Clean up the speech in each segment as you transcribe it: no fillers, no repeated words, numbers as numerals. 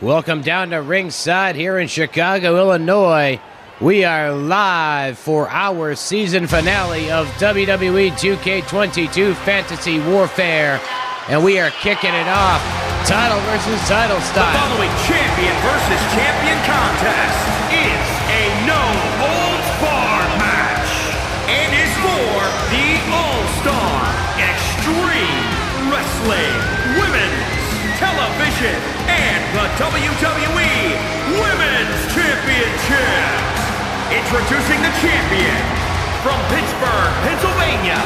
Welcome down to ringside here in Chicago, Illinois. We are live for our season finale of WWE 2K22 Fantasy Warfare. And we are kicking it off, title versus title style. The following champion versus champion contest is a no-holds-barred match and is for the All-Star Extreme Wrestling Women's Television and the WWE Women's Championships. Introducing the champion from Pittsburgh, Pennsylvania.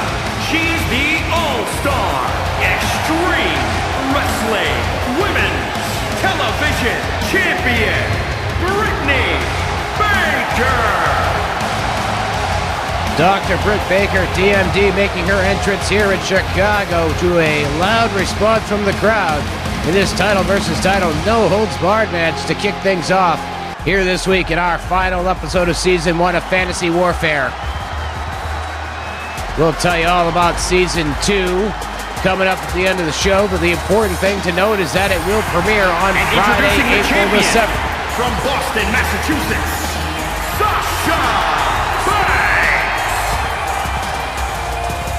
She's the All-Star Extreme Wrestling Women's Television Champion, Britt Baker. Dr. Britt Baker, DMD, making her entrance here in Chicago to a loud response from the crowd in this title versus title no-holds-barred match to kick things off here this week in our final episode of Season 1 of Fantasy Warfare. We'll tell you all about Season 2 coming up at the end of the show, but the important thing to note is that it will premiere on Friday, April the 7th. From Boston, Massachusetts, Sasha Banks!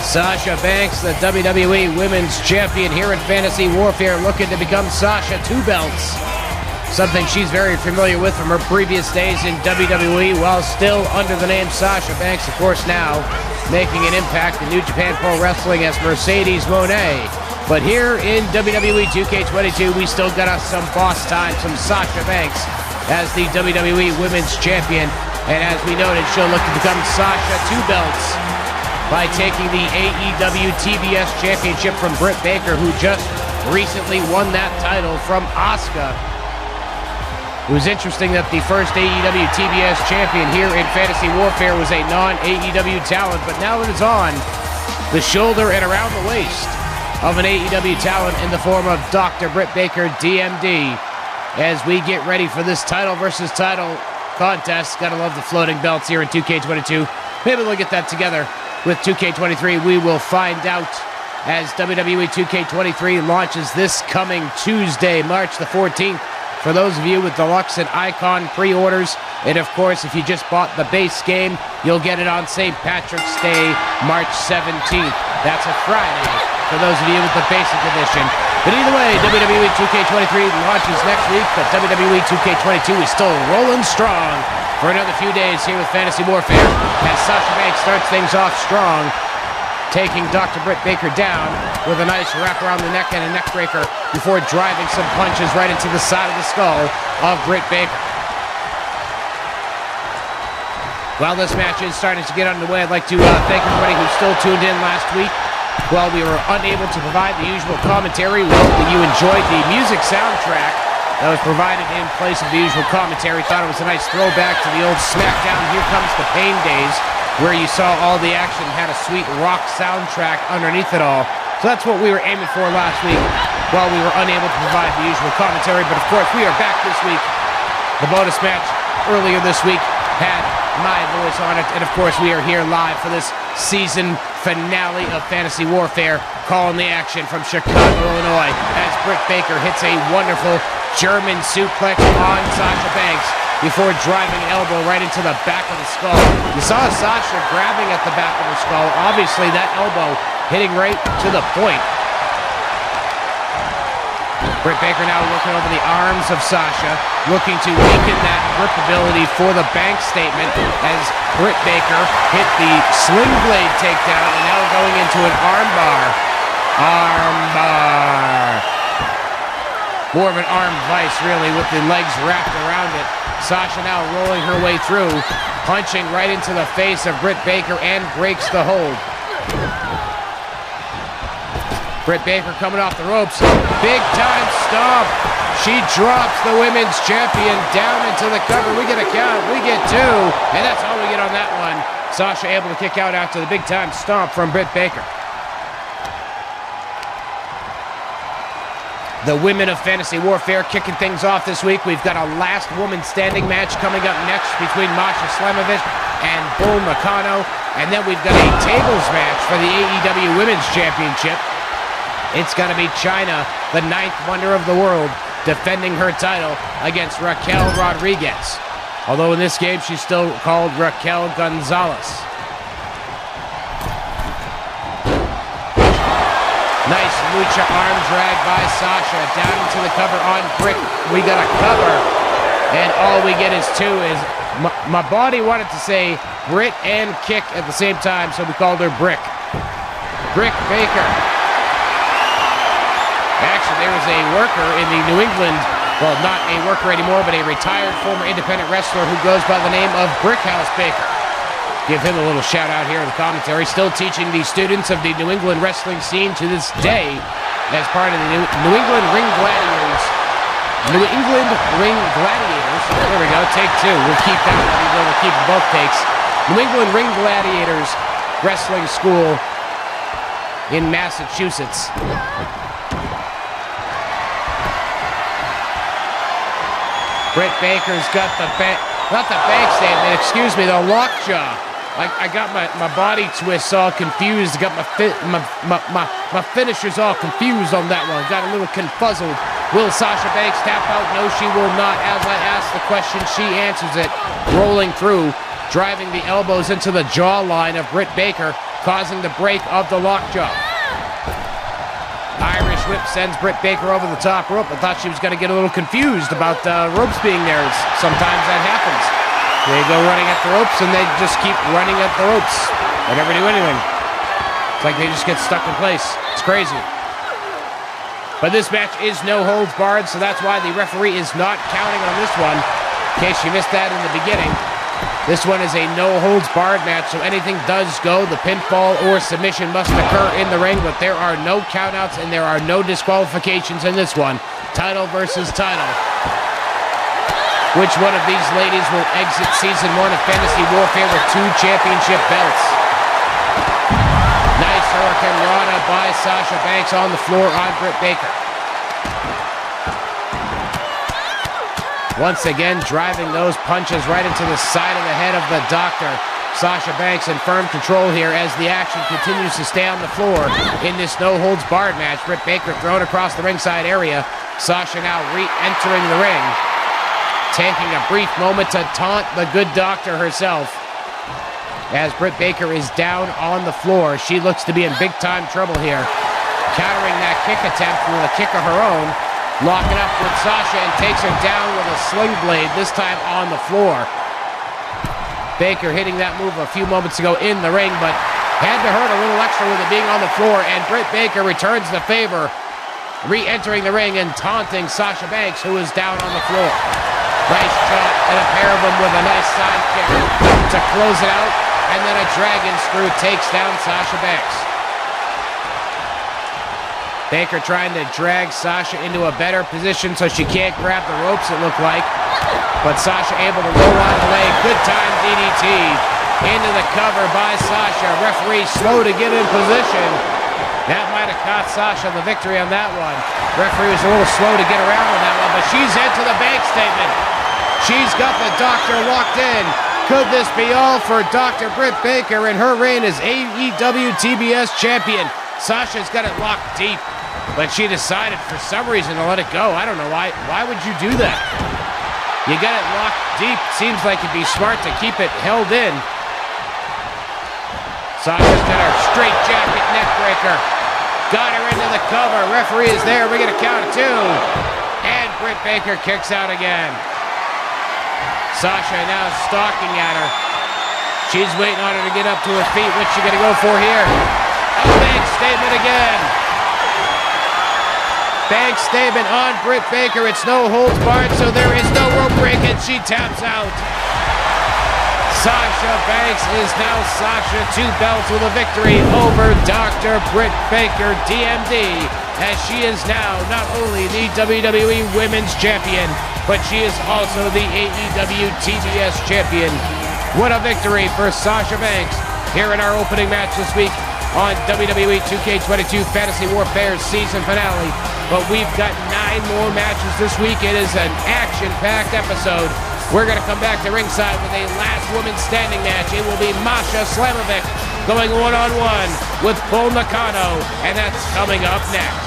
Sasha Banks, the WWE Women's Champion here in Fantasy Warfare, looking to become Sasha Two Belts. Something she's very familiar with from her previous days in WWE, while still under the name Sasha Banks, of course, now making an impact in New Japan Pro Wrestling as Mercedes Moné. But here in WWE 2K22, we still got us some boss time, some Sasha Banks as the WWE Women's Champion. And as we noted, she'll look to become Sasha Two Belts by taking the AEW TBS Championship from Britt Baker, who just recently won that title from Asuka. It was interesting that the first AEW TBS champion here in Fantasy Warfare was a non-AEW talent, but now it is on the shoulder and around the waist of an AEW talent in the form of Dr. Britt Baker, DMD, as we get ready for this title versus title contest. Gotta love the floating belts here in 2K22. Maybe we'll get that together with 2K23. We will find out as WWE 2K23 launches this coming Tuesday, March the 14th. For those of you with Deluxe and Icon pre-orders, and of course, if you just bought the base game, you'll get it on St. Patrick's Day, March 17th. That's a Friday for those of you with the basic edition. But either way, WWE 2K23 launches next week, but WWE 2K22 is still rolling strong for another few days here with Fantasy Warfare, as Sasha Banks starts things off strong, taking Dr. Britt Baker down with a nice wrap around the neck and a neck breaker before driving some punches right into the side of the skull of Britt Baker. While this match is starting to get underway, I'd like to thank everybody who still tuned in last week. While we were unable to provide the usual commentary, we hope that you enjoyed the music soundtrack that was provided in place of the usual commentary. Thought it was a nice throwback to the old SmackDown Here Comes the Pain days, where you saw all the action, had a sweet rock soundtrack underneath it all. So that's what we were aiming for last week, while we were unable to provide the usual commentary. But of course, we are back this week. The bonus match earlier this week had my voice on it. And of course, we are here live for this season finale of Fantasy Warfare, calling the action from Chicago, Illinois, as Britt Baker hits a wonderful German suplex on Sasha Banks before driving an elbow right into the back of the skull. You saw Sasha grabbing at the back of the skull. Obviously, that elbow hitting right to the point. Britt Baker now looking over the arms of Sasha, looking to weaken that grip ability for the bank statement as Britt Baker hit the sling blade takedown and now going into an armbar. Armbar. More of an arm vice, really, with the legs wrapped around it. Sasha now rolling her way through, punching right into the face of Britt Baker and breaks the hold. Britt Baker coming off the ropes. Big time stomp. She drops the women's champion down into the cover. We get a count. We get two. And that's all we get on that one. Sasha able to kick out after the big time stomp from Britt Baker. The women of Fantasy Warfare kicking things off this week. We've got a last woman standing match coming up next between Masha Slamovich and Bull Nakano. And then we've got a tables match for the AEW Women's Championship. It's going to be China, the ninth wonder of the world, defending her title against Raquel Rodriguez. Although in this game, she's still called Raquel Gonzalez. Nice lucha arm drag by Sasha. Down into the cover on Britt. We got a cover. And all we get is two. My body wanted to say Britt and kick at the same time, so we called her Brick. Britt Baker. Actually, there was a worker in the New England, well, not a worker anymore, but a retired former independent wrestler who goes by the name of Brickhouse Baker. Give him a little shout out here in the commentary. Still teaching the students of the New England wrestling scene to this day as part of the New England Ring Gladiators. New England Ring Gladiators. There we go, take two. We'll keep that one, even though we'll keep both takes. New England Ring Gladiators Wrestling School in Massachusetts. Britt Baker's got the not the bank statement, excuse me, the lockjaw. I got my body twists all confused. Got my finishers all confused on that one. Got a little confuzzled. Will Sasha Banks tap out? No, she will not. As I ask the question, she answers it. Rolling through, driving the elbows into the jawline of Britt Baker, causing the break of the lockjaw. Irish whip sends Britt Baker over the top rope. I thought she was going to get a little confused about ropes being there. Sometimes that happens. They go running at the ropes and they just keep running at the ropes. They never do anything. It's like they just get stuck in place. It's crazy. But this match is no holds barred, so that's why the referee is not counting on this one. In case you missed that in the beginning. This one is a no-holds-barred match, so anything does go. The pinfall or submission must occur in the ring, but there are no countouts and there are no disqualifications in this one. Title versus title. Which one of these ladies will exit Season 1 of Fantasy Warfare with 2 championship belts? Nice Hurricane Rana by Sasha Banks on the floor on Britt Baker. Once again, driving those punches right into the side of the head of the doctor. Sasha Banks in firm control here as the action continues to stay on the floor in this no-holds-barred match. Britt Baker thrown across the ringside area. Sasha now re-entering the ring, taking a brief moment to taunt the good doctor herself. As Britt Baker is down on the floor, she looks to be in big-time trouble here. Countering that kick attempt with a kick of her own. Locking up with Sasha and takes her down with a sling blade, this time on the floor. Baker hitting that move a few moments ago in the ring, but had to hurt a little extra with it being on the floor, and Britt Baker returns the favor, re-entering the ring and taunting Sasha Banks, who is down on the floor. Nice shot and a pair of them with a nice side kick to close it out, and then a dragon screw takes down Sasha Banks. Baker trying to drag Sasha into a better position so she can't grab the ropes, it looked like. But Sasha able to roll out of the leg. Good time DDT. Into the cover by Sasha. Referee slow to get in position. That might have cost Sasha the victory on that one. Referee was a little slow to get around on that one, but she's into the bank statement. She's got the doctor locked in. Could this be all for Dr. Britt Baker and her reign as AEW TBS champion? Sasha's got it locked deep, but she decided for some reason to let it go. I don't know why. Why would you do that? You got it locked deep. Seems like it'd be smart to keep it held in. Sasha's got her straight jacket neck breaker. Got her into the cover. Referee is there. We're going to count it 2. And Britt Baker kicks out again. Sasha now stalking at her. She's waiting on her to get up to her feet. What's she going to go for here? A bank statement again. Bank statement on Britt Baker. It's no holds barred, so there is no rope break, and she taps out. Sasha Banks is now Sasha 2 belts with a victory over Dr. Britt Baker, DMD, as she is now not only the WWE Women's Champion, but she is also the AEW TBS Champion. What a victory for Sasha Banks here in our opening match this week on WWE 2K22 Fantasy Warfare season finale. But we've got 9 more matches this week. It is an action-packed episode. We're going to come back to ringside with a last woman standing match. It will be Masha Slamovic going one-on-one with Bull Nakano, and that's coming up next.